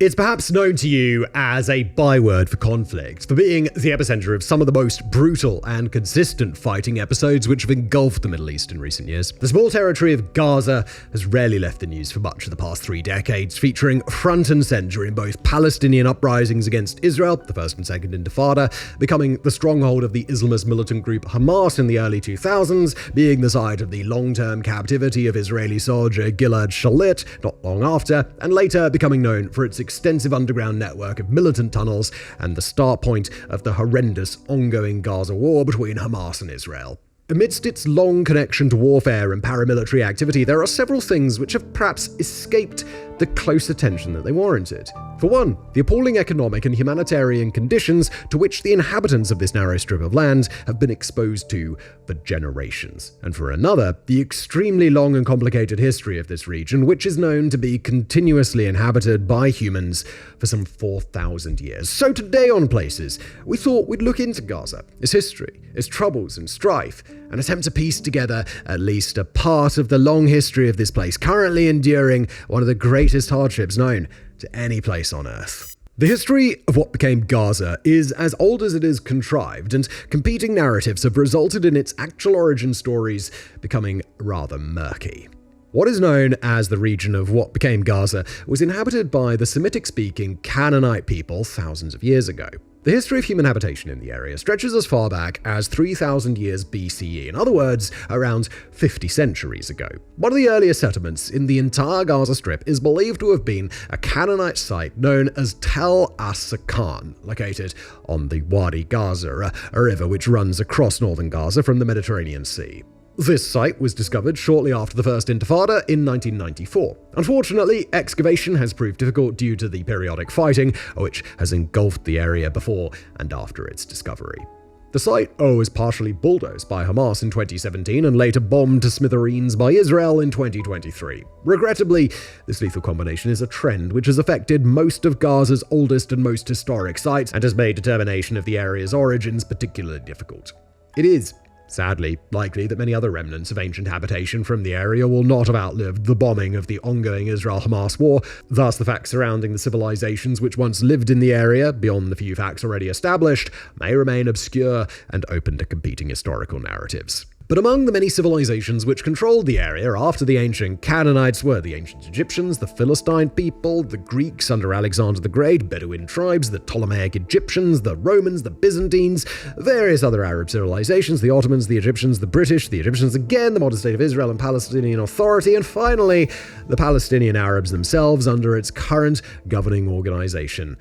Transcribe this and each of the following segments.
It's perhaps known to you as a byword for conflict, for being the epicenter of some of the most brutal and consistent fighting episodes which have engulfed the Middle East in recent years. The small territory of Gaza has rarely left the news for much of the past 3 decades, featuring front and center in both Palestinian uprisings against Israel, the First and Second Intifada, becoming the stronghold of the Islamist militant group Hamas in the early 2000s, being the site of the long-term captivity of Israeli soldier Gilad Shalit not long after, and later becoming known for its extensive underground network of militant tunnels and the start point of the horrendous ongoing Gaza war between Hamas and Israel. Amidst its long connection to warfare and paramilitary activity, there are several things which have perhaps escaped the close attention that they warranted. For one, the appalling economic and humanitarian conditions to which the inhabitants of this narrow strip of land have been exposed to for generations. And for another, the extremely long and complicated history of this region, which is known to be continuously inhabited by humans for some 4,000 years. So today on Places, we thought we'd look into Gaza, its history, its troubles and strife, and attempt to piece together at least a part of the long history of this place, currently enduring one of the greatest hardships known to any place on Earth. The history of what became Gaza is as old as it is contrived, and competing narratives have resulted in its actual origin stories becoming rather murky. What is known as the region of what became Gaza was inhabited by the Semitic-speaking Canaanite people thousands of years ago. The history of human habitation in the area stretches as far back as 3,000 years BCE, in other words, around 50 centuries ago. One of the earliest settlements in the entire Gaza Strip is believed to have been a Canaanite site known as Tel as-Sakan, located on the Wadi Gaza, a river which runs across northern Gaza from the Mediterranean Sea. This site was discovered shortly after the First Intifada in 1994. Unfortunately, excavation has proved difficult due to the periodic fighting, which has engulfed the area before and after its discovery. The site was partially bulldozed by Hamas in 2017 and later bombed to smithereens by Israel in 2023. Regrettably, this lethal combination is a trend which has affected most of Gaza's oldest and most historic sites and has made determination of the area's origins particularly difficult. It is sadly likely that many other remnants of ancient habitation from the area will not have outlived the bombing of the ongoing Israel-Hamas war. Thus, the facts surrounding the civilizations which once lived in the area, beyond the few facts already established, may remain obscure and open to competing historical narratives. But among the many civilizations which controlled the area after the ancient Canaanites were the ancient Egyptians, the Philistine people, the Greeks under Alexander the Great, Bedouin tribes, the Ptolemaic Egyptians, the Romans, the Byzantines, various other Arab civilizations, the Ottomans, the Egyptians, the British, the Egyptians again, the modern state of Israel and Palestinian Authority, and finally, the Palestinian Arabs themselves under its current governing organization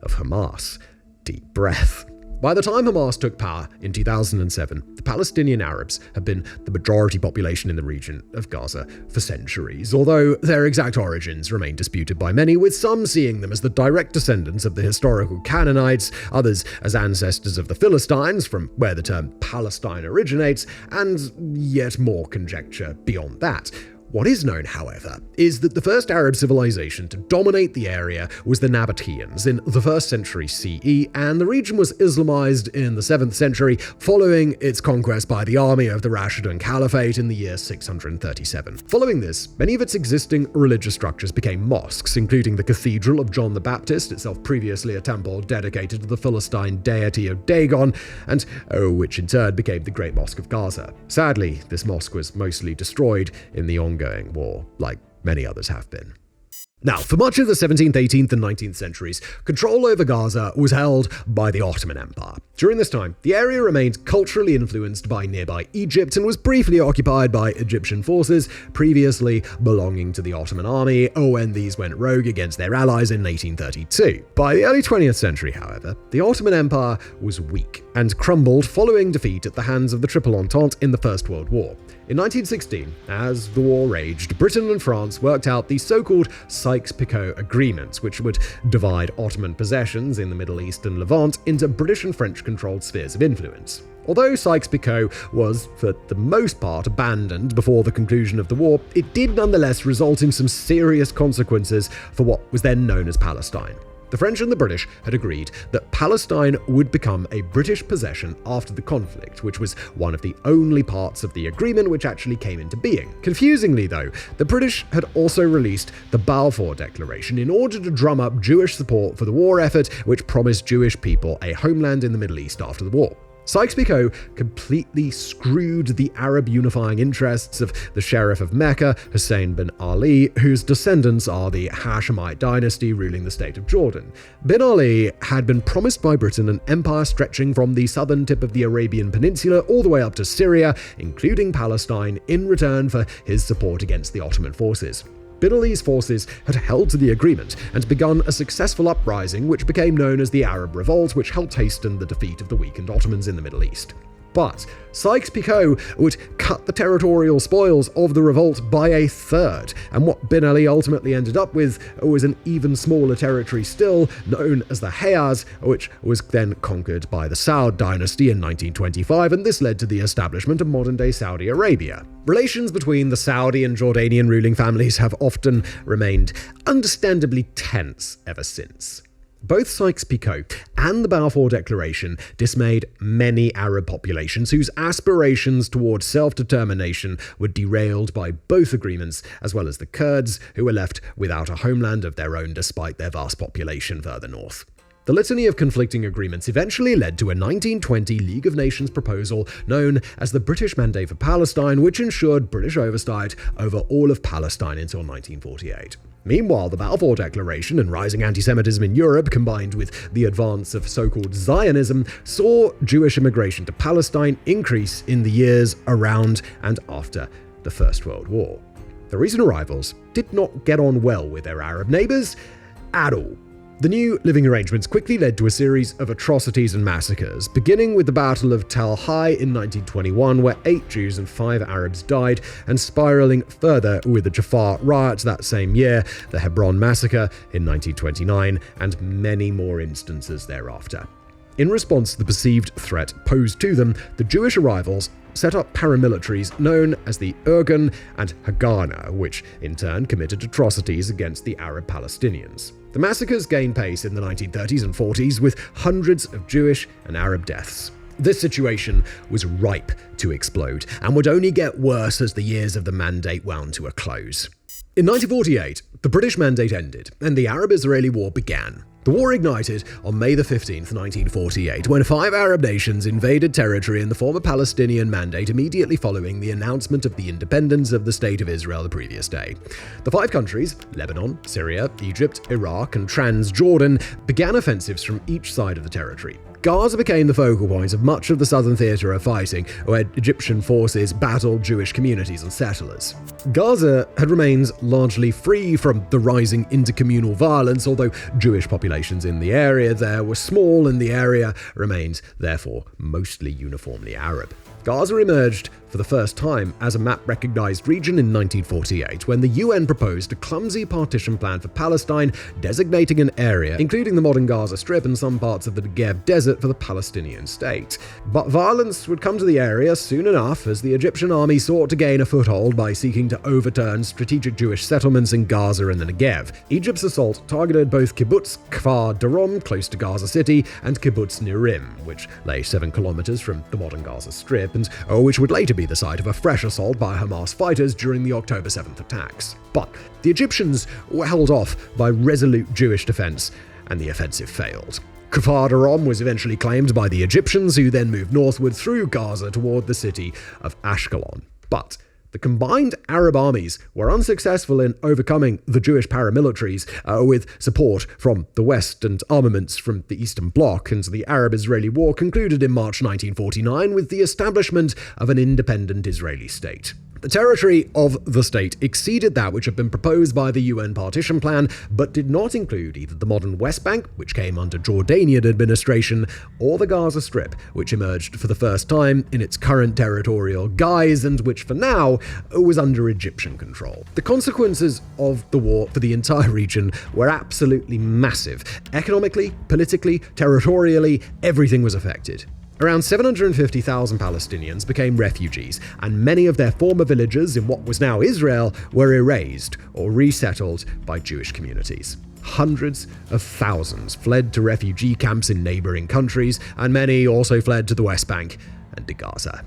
of Hamas. Deep breath. By the time Hamas took power in 2007, the Palestinian Arabs have been the majority population in the region of Gaza for centuries, although their exact origins remain disputed by many, with some seeing them as the direct descendants of the historical Canaanites, others as ancestors of the Philistines, from where the term Palestine originates, and yet more conjecture beyond that. What is known, however, is that the first Arab civilization to dominate the area was the Nabateans in the 1st century CE, and the region was Islamized in the 7th century, following its conquest by the army of the Rashidun Caliphate in the year 637. Following this, many of its existing religious structures became mosques, including the Cathedral of John the Baptist, itself previously a temple dedicated to the Philistine deity of Dagon, and which in turn became the Great Mosque of Gaza. Sadly, this mosque was mostly destroyed in the ongoing war, like many others have been. Now, for much of the 17th, 18th, and 19th centuries, control over Gaza was held by the Ottoman Empire. During this time, the area remained culturally influenced by nearby Egypt and was briefly occupied by Egyptian forces previously belonging to the Ottoman army, when these went rogue against their allies in 1832. By the early 20th century, however, the Ottoman Empire was weak and crumbled following defeat at the hands of the Triple Entente in the First World War. In 1916, as the war raged, Britain and France worked out the so-called Sykes-Picot Agreements, which would divide Ottoman possessions in the Middle East and Levant into British and French-controlled spheres of influence. Although Sykes-Picot was, for the most part, abandoned before the conclusion of the war, it did nonetheless result in some serious consequences for what was then known as Palestine. The French and the British had agreed that Palestine would become a British possession after the conflict, which was one of the only parts of the agreement which actually came into being. Confusingly, though, the British had also released the Balfour Declaration in order to drum up Jewish support for the war effort, which promised Jewish people a homeland in the Middle East after the war. Sykes-Picot completely screwed the Arab unifying interests of the Sheriff of Mecca, Hussein bin Ali, whose descendants are the Hashemite dynasty ruling the state of Jordan. Bin Ali had been promised by Britain an empire stretching from the southern tip of the Arabian Peninsula all the way up to Syria, including Palestine, in return for his support against the Ottoman forces. Bin Ali's forces had held to the agreement and begun a successful uprising which became known as the Arab Revolt, which helped hasten the defeat of the weakened Ottomans in the Middle East. But Sykes-Picot would cut the territorial spoils of the revolt by a third, and what Bin Ali ultimately ended up with was an even smaller territory still, known as the Hejaz, which was then conquered by the Saud dynasty in 1925, and this led to the establishment of modern-day Saudi Arabia. Relations between the Saudi and Jordanian ruling families have often remained understandably tense ever since. Both Sykes-Picot and the Balfour Declaration dismayed many Arab populations whose aspirations towards self-determination were derailed by both agreements, as well as the Kurds, who were left without a homeland of their own despite their vast population further north. The litany of conflicting agreements eventually led to a 1920 League of Nations proposal known as the British Mandate for Palestine, which ensured British oversight over all of Palestine until 1948. Meanwhile, the Balfour Declaration and rising anti-Semitism in Europe, combined with the advance of so-called Zionism, saw Jewish immigration to Palestine increase in the years around and after the First World War. The recent arrivals did not get on well with their Arab neighbors at all. The new living arrangements quickly led to a series of atrocities and massacres, beginning with the Battle of Tel Hai in 1921, where 8 Jews and 5 Arabs died, and spiraling further with the Jaffa riots that same year, the Hebron massacre in 1929, and many more instances thereafter. In response to the perceived threat posed to them, the Jewish arrivals set up paramilitaries known as the Irgun and Haganah, which in turn committed atrocities against the Arab Palestinians. The massacres gained pace in the 1930s and 40s, with hundreds of Jewish and Arab deaths. This situation was ripe to explode, and would only get worse as the years of the mandate wound to a close. In 1948, the British mandate ended, and the Arab-Israeli War began. The war ignited on May 15, 1948, when 5 Arab nations invaded territory in the former Palestinian Mandate immediately following the announcement of the independence of the State of Israel the previous day. The 5 countries, Lebanon, Syria, Egypt, Iraq, and Transjordan, began offensives from each side of the territory. Gaza became the focal point of much of the southern theater of fighting, where Egyptian forces battled Jewish communities and settlers. Gaza had remained largely free from the rising intercommunal violence, although Jewish populations in the area there were small, and the area remained, therefore, mostly uniformly Arab. Gaza emerged for the first time as a map-recognized region in 1948, when the UN proposed a clumsy partition plan for Palestine, designating an area, including the modern Gaza Strip and some parts of the Negev Desert, for the Palestinian state. But violence would come to the area soon enough, as the Egyptian army sought to gain a foothold by seeking to overturn strategic Jewish settlements in Gaza and the Negev. Egypt's assault targeted both Kibbutz Kfar Darom, close to Gaza City, and Kibbutz Nirim, which lay 7 kilometers from the modern Gaza Strip, and which would later be the site of a fresh assault by Hamas fighters during the October 7th attacks. But the Egyptians were held off by resolute Jewish defense, and the offensive failed. Kfar Darom was eventually claimed by the Egyptians, who then moved northward through Gaza toward the city of Ashkelon. But the combined Arab armies were unsuccessful in overcoming the Jewish paramilitaries, with support from the West and armaments from the Eastern Bloc, and the Arab-Israeli War concluded in March 1949 with the establishment of an independent Israeli state. The territory of the state exceeded that which had been proposed by the UN partition plan, but did not include either the modern West Bank, which came under Jordanian administration, or the Gaza Strip, which emerged for the first time in its current territorial guise, and which for now was under Egyptian control. The consequences of the war for the entire region were absolutely massive. Economically, politically, territorially, everything was affected. Around 750,000 Palestinians became refugees, and many of their former villages in what was now Israel were erased or resettled by Jewish communities. Hundreds of thousands fled to refugee camps in neighboring countries, and many also fled to the West Bank and to Gaza.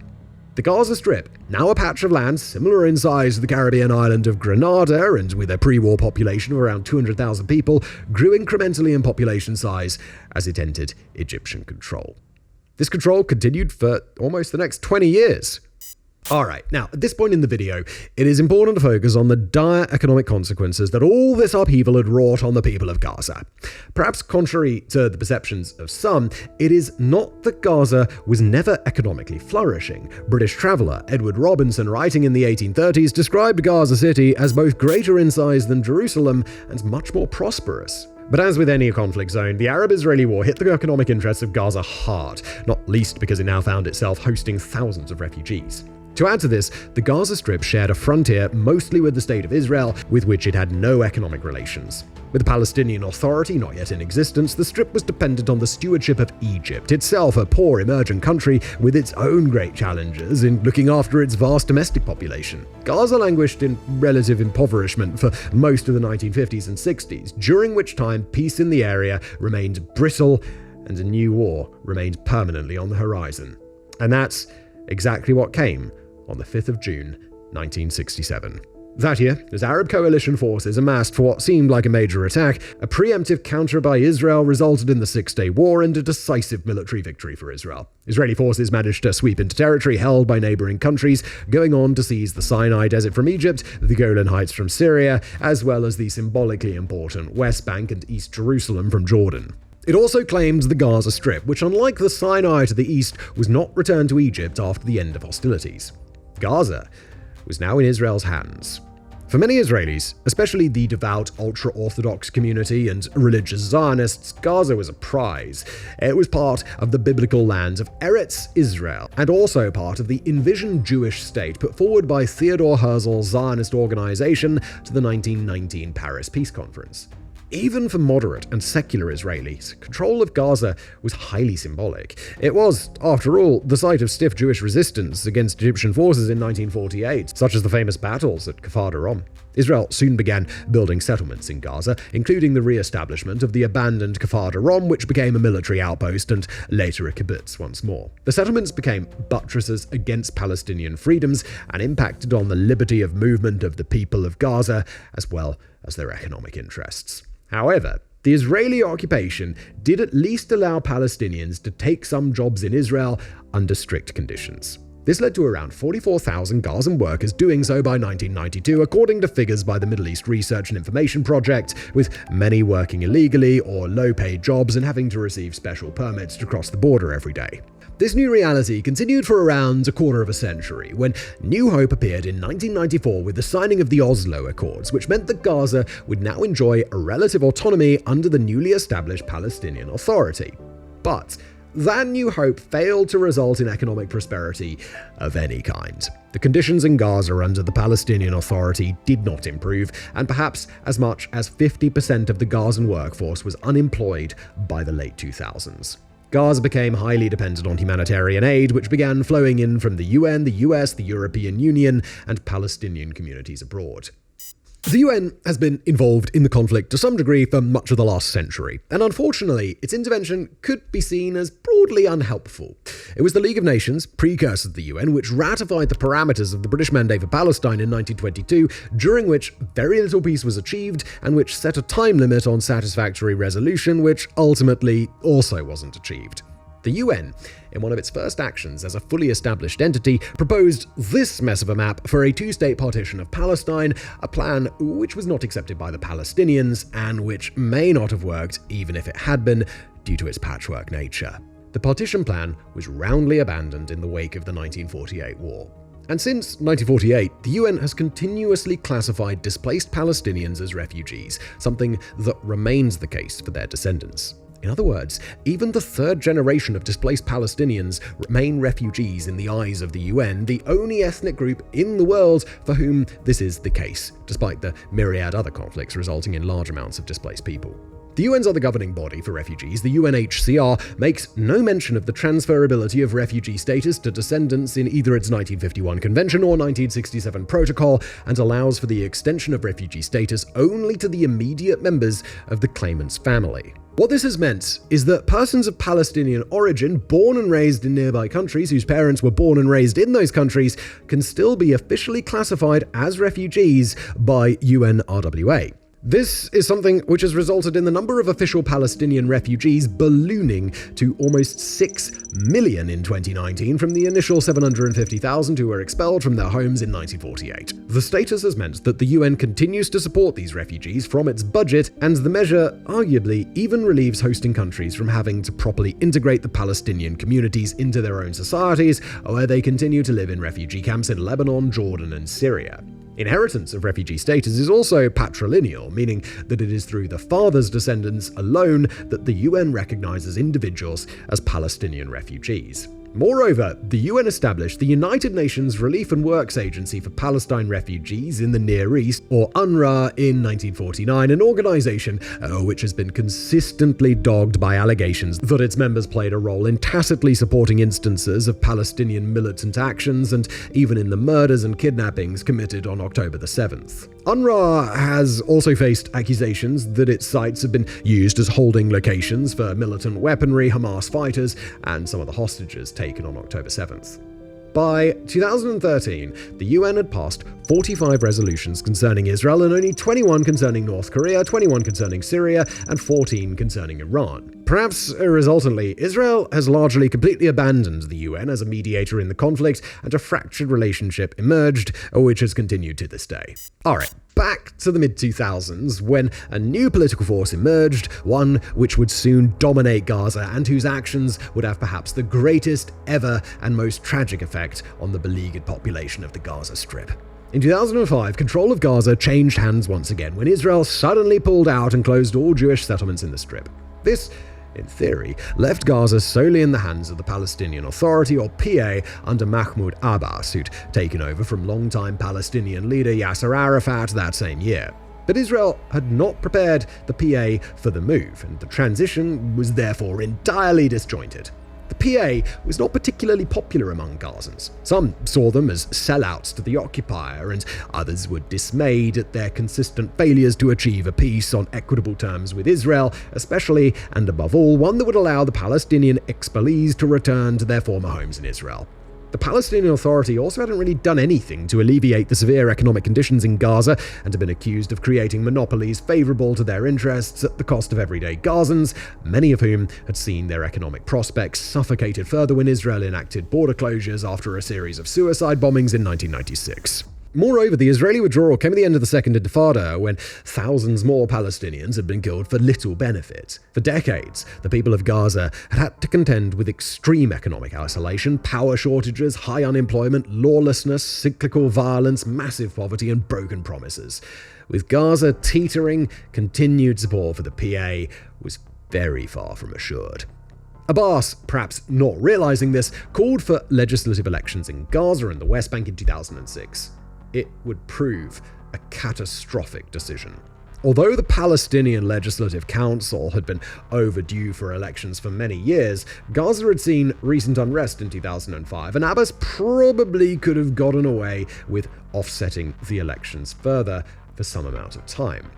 The Gaza Strip, now a patch of land similar in size to the Caribbean island of Grenada and with a pre-war population of around 200,000 people, grew incrementally in population size as it entered Egyptian control. This control continued for almost the next 20 years. Alright, now at this point in the video, it is important to focus on the dire economic consequences that all this upheaval had wrought on the people of Gaza. Perhaps contrary to the perceptions of some, it is not that Gaza was never economically flourishing. British traveller Edward Robinson, writing in the 1830s, described Gaza City as both greater in size than Jerusalem and much more prosperous. But as with any conflict zone, the Arab-Israeli war hit the economic interests of Gaza hard, not least because it now found itself hosting thousands of refugees. To add to this, the Gaza Strip shared a frontier mostly with the State of Israel, with which it had no economic relations. With the Palestinian Authority not yet in existence, the Strip was dependent on the stewardship of Egypt, itself a poor emergent country with its own great challenges in looking after its vast domestic population. Gaza languished in relative impoverishment for most of the 1950s and 60s, during which time peace in the area remained brittle and a new war remained permanently on the horizon. And that's exactly what came on the 5th of June, 1967. That year, as Arab coalition forces amassed for what seemed like a major attack, a preemptive counter by Israel resulted in the Six-Day War and a decisive military victory for Israel. Israeli forces managed to sweep into territory held by neighboring countries, going on to seize the Sinai Desert from Egypt, the Golan Heights from Syria, as well as the symbolically important West Bank and East Jerusalem from Jordan. It also claimed the Gaza Strip, which, unlike the Sinai to the east, was not returned to Egypt after the end of hostilities. Gaza was now in Israel's hands. For many Israelis, especially the devout ultra-Orthodox community and religious Zionists, Gaza was a prize. It was part of the biblical land of Eretz Israel, and also part of the envisioned Jewish state put forward by Theodor Herzl's Zionist organization to the 1919 Paris Peace Conference. Even for moderate and secular Israelis, control of Gaza was highly symbolic. It was, after all, the site of stiff Jewish resistance against Egyptian forces in 1948, such as the famous battles at Kfar Darom. Israel soon began building settlements in Gaza, including the re-establishment of the abandoned Kfar Darom, which became a military outpost and later a kibbutz once more. The settlements became buttresses against Palestinian freedoms and impacted on the liberty of movement of the people of Gaza, as well as their economic interests. However, the Israeli occupation did at least allow Palestinians to take some jobs in Israel under strict conditions. This led to around 44,000 Gazan workers doing so by 1992, according to figures by the Middle East Research and Information Project, with many working illegally or low-paid jobs and having to receive special permits to cross the border every day. This new reality continued for around a quarter of a century, when new hope appeared in 1994 with the signing of the Oslo Accords, which meant that Gaza would now enjoy a relative autonomy under the newly established Palestinian Authority. But that new hope failed to result in economic prosperity of any kind. The conditions in Gaza under the Palestinian Authority did not improve, and perhaps as much as 50% of the Gazan workforce was unemployed by the late 2000s. Gaza became highly dependent on humanitarian aid, which began flowing in from the UN, the US, the European Union, and Palestinian communities abroad. The UN has been involved in the conflict to some degree for much of the last century, and unfortunately, its intervention could be seen as broadly unhelpful. It was the League of Nations, precursor to the UN, which ratified the parameters of the British Mandate for Palestine in 1922, during which very little peace was achieved, and which set a time limit on satisfactory resolution, which ultimately also wasn't achieved. The UN, in one of its first actions as a fully established entity, proposed this mess of a map for a two-state partition of Palestine, a plan which was not accepted by the Palestinians and which may not have worked even if it had been, due to its patchwork nature. The partition plan was roundly abandoned in the wake of the 1948 war. And since 1948, the UN has continuously classified displaced Palestinians as refugees, something that remains the case for their descendants. In other words, even the third generation of displaced Palestinians remain refugees in the eyes of the UN, the only ethnic group in the world for whom this is the case, despite the myriad other conflicts resulting in large amounts of displaced people. The UN's other governing body for refugees, the UNHCR, makes no mention of the transferability of refugee status to descendants in either its 1951 Convention or 1967 Protocol, and allows for the extension of refugee status only to the immediate members of the claimant's family. What this has meant is that persons of Palestinian origin, born and raised in nearby countries whose parents were born and raised in those countries, can still be officially classified as refugees by UNRWA. This is something which has resulted in the number of official Palestinian refugees ballooning to almost 6 million in 2019 from the initial 750,000 who were expelled from their homes in 1948. The status has meant that the UN continues to support these refugees from its budget, and the measure arguably even relieves hosting countries from having to properly integrate the Palestinian communities into their own societies, where they continue to live in refugee camps in Lebanon, Jordan, and Syria. Inheritance of refugee status is also patrilineal, meaning that it is through the father's descendants alone that the UN recognizes individuals as Palestinian refugees. Moreover, the UN established the United Nations Relief and Works Agency for Palestine Refugees in the Near East, or UNRWA, in 1949, an organization which has been consistently dogged by allegations that its members played a role in tacitly supporting instances of Palestinian militant actions and even in the murders and kidnappings committed on October the 7th. UNRWA has also faced accusations that its sites have been used as holding locations for militant weaponry, Hamas fighters, and some of the hostages taken on October 7th. By 2013, the UN had passed 45 resolutions concerning Israel and only 21 concerning North Korea, 21 concerning Syria, and 14 concerning Iran. Perhaps resultantly, Israel has largely completely abandoned the UN as a mediator in the conflict, and a fractured relationship emerged, which has continued to this day. Alright, back to the mid-2000s, when a new political force emerged, one which would soon dominate Gaza and whose actions would have perhaps the greatest ever and most tragic effect on the beleaguered population of the Gaza Strip. In 2005, control of Gaza changed hands once again when Israel suddenly pulled out and closed all Jewish settlements in the Strip. This, in theory, left Gaza solely in the hands of the Palestinian Authority, or PA, under Mahmoud Abbas, who'd taken over from longtime Palestinian leader Yasser Arafat that same year. But Israel had not prepared the PA for the move, and the transition was therefore entirely disjointed. The PA was not particularly popular among Gazans. Some saw them as sellouts to the occupier, and others were dismayed at their consistent failures to achieve a peace on equitable terms with Israel, especially, and above all, one that would allow the Palestinian expellees to return to their former homes in Israel. The Palestinian Authority also hadn't really done anything to alleviate the severe economic conditions in Gaza, and had been accused of creating monopolies favorable to their interests at the cost of everyday Gazans, many of whom had seen their economic prospects suffocated further when Israel enacted border closures after a series of suicide bombings in 1996. Moreover, the Israeli withdrawal came at the end of the Second Intifada, when thousands more Palestinians had been killed for little benefit. For decades, the people of Gaza had had to contend with extreme economic isolation, power shortages, high unemployment, lawlessness, cyclical violence, massive poverty, and broken promises. With Gaza teetering, continued support for the PA was very far from assured. Abbas, perhaps not realizing this, called for legislative elections in Gaza and the West Bank in 2006. It would prove a catastrophic decision. Although the Palestinian Legislative Council had been overdue for elections for many years, Gaza had seen recent unrest in 2005, and Abbas probably could have gotten away with offsetting the elections further for some amount of time.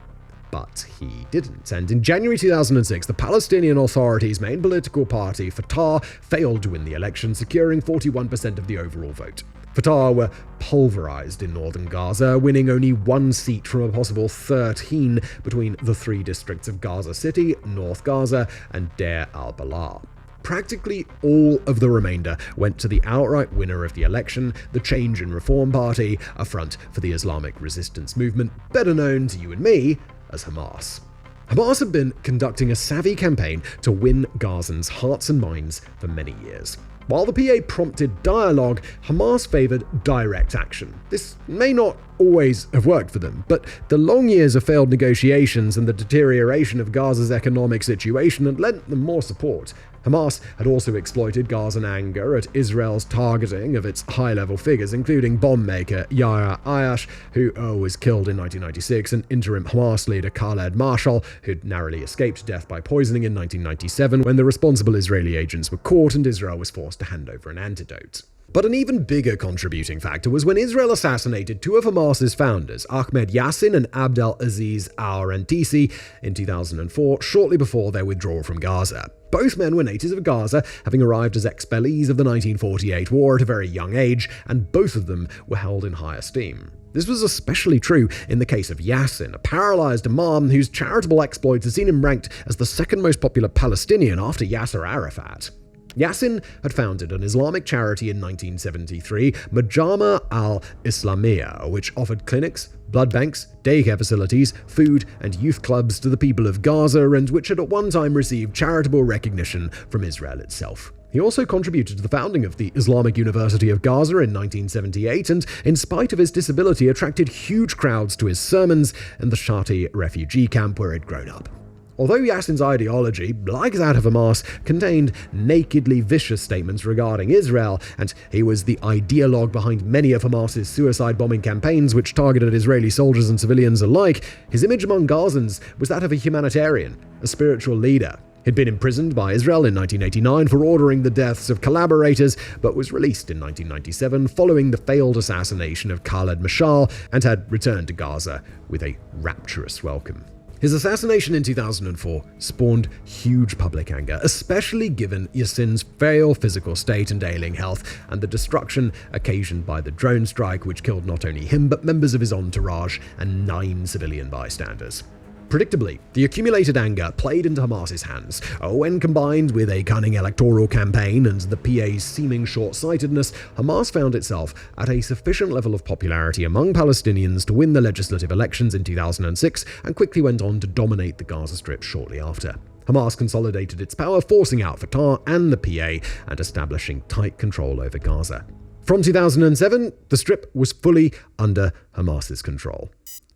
But he didn't, and in January 2006, the Palestinian Authority's main political party, Fatah, failed to win the election, securing 41% of the overall vote. Fatah were pulverized in northern Gaza, winning only one seat from a possible 13 between the three districts of Gaza City, North Gaza, and Deir al-Balah. Practically all of the remainder went to the outright winner of the election, the Change and Reform Party, a front for the Islamic resistance movement, better known to you and me as Hamas. Hamas had been conducting a savvy campaign to win Gazans' hearts and minds for many years. While the PA prompted dialogue, Hamas favored direct action. This may not always have worked for them, but the long years of failed negotiations and the deterioration of Gaza's economic situation had lent them more support. Hamas had also exploited Gazan anger at Israel's targeting of its high-level figures, including bomb maker Yahya Ayash, who was killed in 1996, and interim Hamas leader Khaled Mashal, who'd narrowly escaped death by poisoning in 1997 when the responsible Israeli agents were caught and Israel was forced to hand over an antidote. But an even bigger contributing factor was when Israel assassinated two of Hamas's founders, Ahmed Yassin and Abdel Aziz al-Rantisi, in 2004, shortly before their withdrawal from Gaza. Both men were natives of Gaza, having arrived as expellees of the 1948 war at a very young age, and both of them were held in high esteem. This was especially true in the case of Yassin, a paralyzed imam whose charitable exploits had seen him ranked as the second most popular Palestinian after Yasser Arafat. Yassin had founded an Islamic charity in 1973, Majama al-Islamiyah, which offered clinics, blood banks, daycare facilities, food, and youth clubs to the people of Gaza, and which had at one time received charitable recognition from Israel itself. He also contributed to the founding of the Islamic University of Gaza in 1978, and in spite of his disability, attracted huge crowds to his sermons in the Shati refugee camp where he'd grown up. Although Yassin's ideology, like that of Hamas, contained nakedly vicious statements regarding Israel, and he was the ideologue behind many of Hamas's suicide bombing campaigns which targeted Israeli soldiers and civilians alike, his image among Gazans was that of a humanitarian, a spiritual leader. He'd been imprisoned by Israel in 1989 for ordering the deaths of collaborators, but was released in 1997 following the failed assassination of Khaled Mashal, and had returned to Gaza with a rapturous welcome. His assassination in 2004 spawned huge public anger, especially given Yassin's frail physical state and ailing health, and the destruction occasioned by the drone strike which killed not only him but members of his entourage and 9 civilian bystanders. Predictably, the accumulated anger played into Hamas's hands. When combined with a cunning electoral campaign and the PA's seeming short-sightedness, Hamas found itself at a sufficient level of popularity among Palestinians to win the legislative elections in 2006 and quickly went on to dominate the Gaza Strip shortly after. Hamas consolidated its power, forcing out Fatah and the PA and establishing tight control over Gaza. From 2007, the Strip was fully under Hamas's control.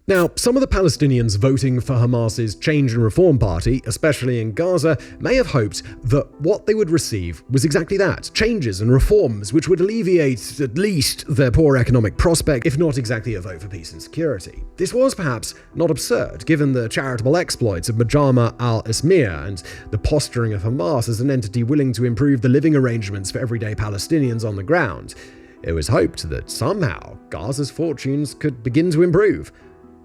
Now, some of the Palestinians voting for Hamas's Change and Reform Party, especially in Gaza, may have hoped that what they would receive was exactly that, changes and reforms which would alleviate at least their poor economic prospect, if not exactly a vote for peace and security. This was perhaps not absurd, given the charitable exploits of Majama al-Islamiyah and the posturing of Hamas as an entity willing to improve the living arrangements for everyday Palestinians on the ground. It was hoped that somehow Gaza's fortunes could begin to improve.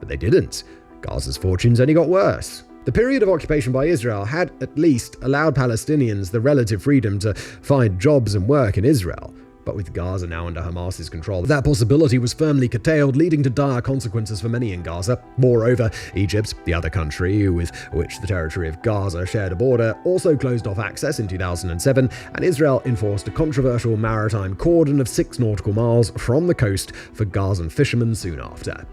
But they didn't. Gaza's fortunes only got worse. The period of occupation by Israel had at least allowed Palestinians the relative freedom to find jobs and work in Israel. But with Gaza now under Hamas's control, that possibility was firmly curtailed, leading to dire consequences for many in Gaza. Moreover, Egypt, the other country with which the territory of Gaza shared a border, also closed off access in 2007, and Israel enforced a controversial maritime cordon of 6 nautical miles from the coast for Gazan fishermen soon after.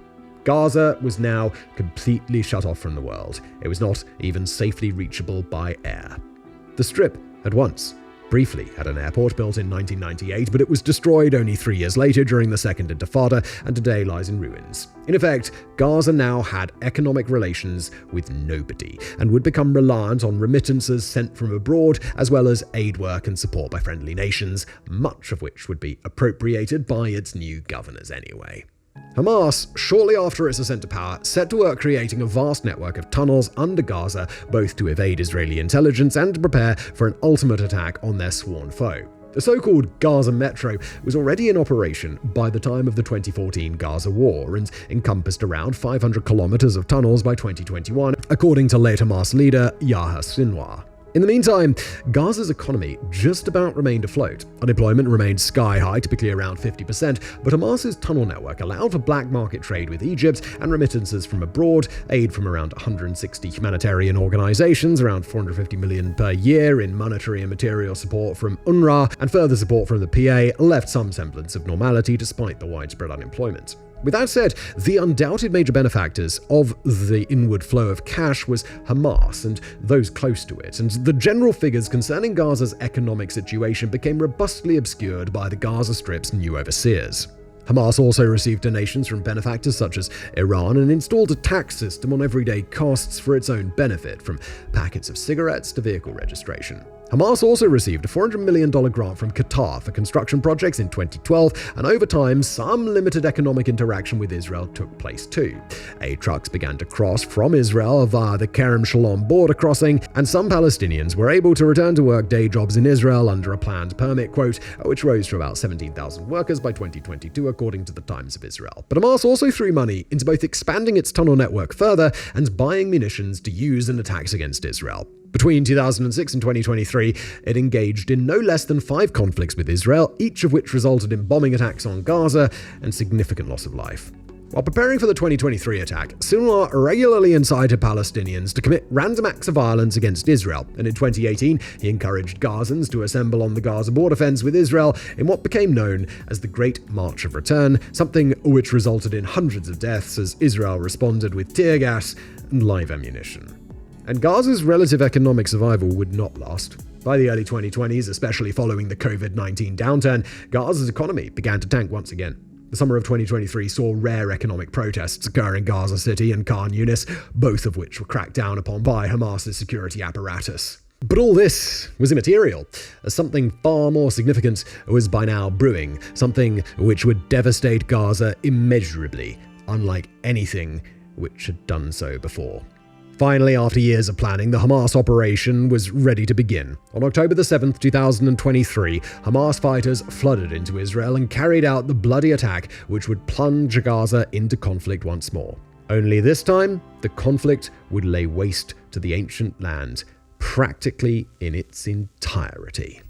Gaza was now completely shut off from the world. It was not even safely reachable by air. The Strip had once, briefly, had an airport built in 1998, but it was destroyed only 3 years later during the Second Intifada, and today lies in ruins. In effect, Gaza now had economic relations with nobody, and would become reliant on remittances sent from abroad, as well as aid work and support by friendly nations, much of which would be appropriated by its new governors anyway. Hamas, shortly after its ascent to power, set to work creating a vast network of tunnels under Gaza, both to evade Israeli intelligence and to prepare for an ultimate attack on their sworn foe. The so-called Gaza Metro was already in operation by the time of the 2014 Gaza War and encompassed around 500 kilometers of tunnels by 2021, according to late Hamas leader Yahya Sinwar. In the meantime, Gaza's economy just about remained afloat. Unemployment remained sky-high, typically around 50%, but Hamas's tunnel network allowed for black market trade with Egypt and remittances from abroad, aid from around 160 humanitarian organizations, around $450 million per year in monetary and material support from UNRWA, and further support from the PA left some semblance of normality despite the widespread unemployment. With that said, the undoubted major benefactors of the inward flow of cash was Hamas and those close to it, and the general figures concerning Gaza's economic situation became robustly obscured by the Gaza Strip's new overseers. Hamas also received donations from benefactors such as Iran and installed a tax system on everyday costs for its own benefit, from packets of cigarettes to vehicle registration. Hamas also received a $400 million grant from Qatar for construction projects in 2012, and over time, some limited economic interaction with Israel took place too. Aid trucks began to cross from Israel via the Kerem Shalom border crossing, and some Palestinians were able to return to work day jobs in Israel under a planned permit quota, which rose to about 17,000 workers by 2022, according to the Times of Israel. But Hamas also threw money into both expanding its tunnel network further and buying munitions to use in attacks against Israel. Between 2006 and 2023, it engaged in no less than 5 conflicts with Israel, each of which resulted in bombing attacks on Gaza and significant loss of life. While preparing for the 2023 attack, Sinwar regularly incited Palestinians to commit random acts of violence against Israel, and in 2018, he encouraged Gazans to assemble on the Gaza border fence with Israel in what became known as the Great March of Return, something which resulted in hundreds of deaths as Israel responded with tear gas and live ammunition. And Gaza's relative economic survival would not last. By the early 2020s, especially following the COVID-19 downturn, Gaza's economy began to tank once again. The summer of 2023 saw rare economic protests occur in Gaza City and Khan Yunis, both of which were cracked down upon by Hamas's security apparatus. But all this was immaterial, as something far more significant was by now brewing, something which would devastate Gaza immeasurably, unlike anything which had done so before. Finally, after years of planning, the Hamas operation was ready to begin. On October 7, 2023, Hamas fighters flooded into Israel and carried out the bloody attack which would plunge Gaza into conflict once more. Only this time, the conflict would lay waste to the ancient land, practically in its entirety.